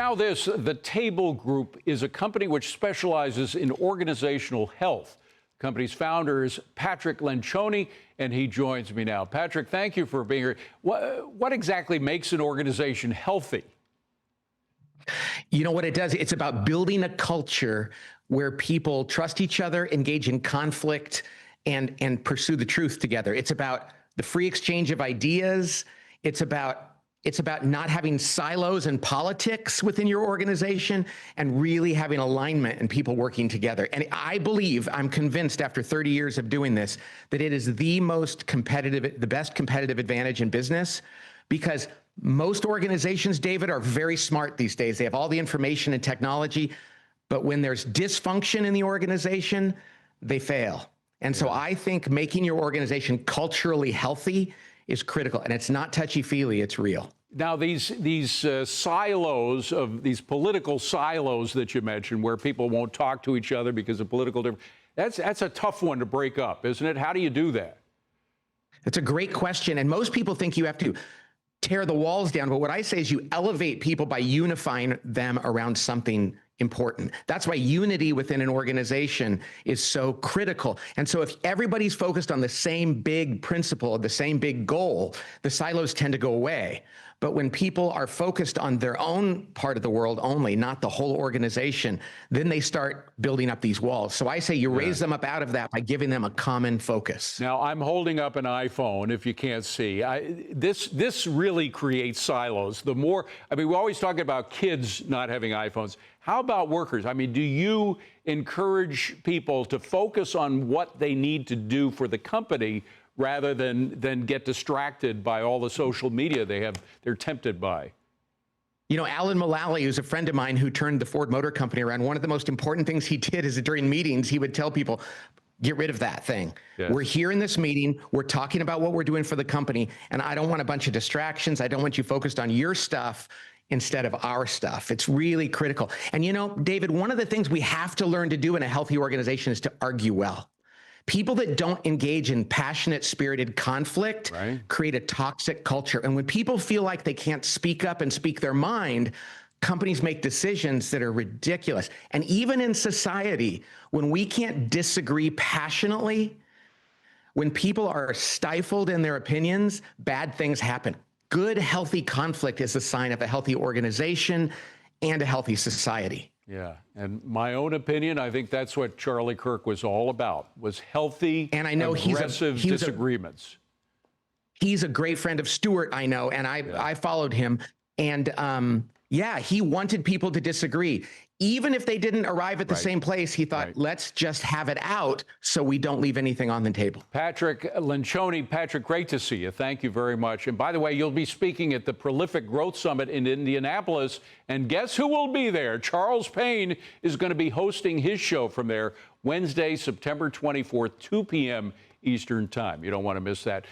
Now the Table Group is a company which specializes in organizational health. The company's founder is Patrick Lencioni, and he joins me now. Patrick, thank you for being here. What exactly makes an organization healthy? You know what it does? It's about building a culture where people trust each other, engage in conflict, and pursue the truth together. It's about the free exchange of ideas. It's about not having silos and politics within your organization and really having alignment and people working together. And I'm convinced after 30 years of doing this, that it is the best competitive advantage in business, because most organizations, David, are very smart these days. They have all the information and technology, but when there's dysfunction in the organization, they fail. And so I think making your organization culturally healthy is critical, and it's not touchy-feely, it's real. Now, these silos of these political silos that you mentioned, where people won't talk to each other because of political differences, that's a tough one to break up, isn't it? How do you do that? It's a great question, and most people think you have to tear the walls down, but what I say is you elevate people by unifying them around something important. That's why unity within an organization is so critical. And so if everybody's focused on the same big principle, the same big goal, the silos tend to go away. But when people are focused on their own part of the world only, not the whole organization, then they start building up these walls. So I say you raise them up out of that by giving them a common focus. Now, I'm holding up an iPhone, if you can't see. This really creates silos. We always talk about kids not having iPhones. How about workers? I mean, do you encourage people to focus on what they need to do for the company rather than get distracted by all the social media they're tempted by? You know, Alan Mulally, who's a friend of mine who turned the Ford Motor Company around, one of the most important things he did is that during meetings, he would tell people, get rid of that thing. Yes. We're here in this meeting. We're talking about what we're doing for the company, and I don't want a bunch of distractions. I don't want you focused on your stuff instead of our stuff. It's really critical. And you know, David, one of the things we have to learn to do in a healthy organization is to argue well. People that don't engage in passionate, spirited conflict create a toxic culture. And when people feel like they can't speak up and speak their mind, companies make decisions that are ridiculous. And even in society, when we can't disagree passionately, when people are stifled in their opinions, bad things happen. Good, healthy conflict is a sign of a healthy organization and a healthy society. Yeah, and my own opinion, I think that's what Charlie Kirk was all about, was healthy, and I know aggressive disagreements. He's a great friend of Stuart, I know, and I followed him. And yeah, he wanted people to disagree. Even if they didn't arrive at the same place, he thought, let's just have it out so we don't leave anything on the table. Patrick Lencioni. Patrick, great to see you. Thank you very much. And by the way, you'll be speaking at the Prolific Growth Summit in Indianapolis. And guess who will be there? Charles Payne is going to be hosting his show from there Wednesday, September 24th, 2 p.m. Eastern Time. You don't want to miss that.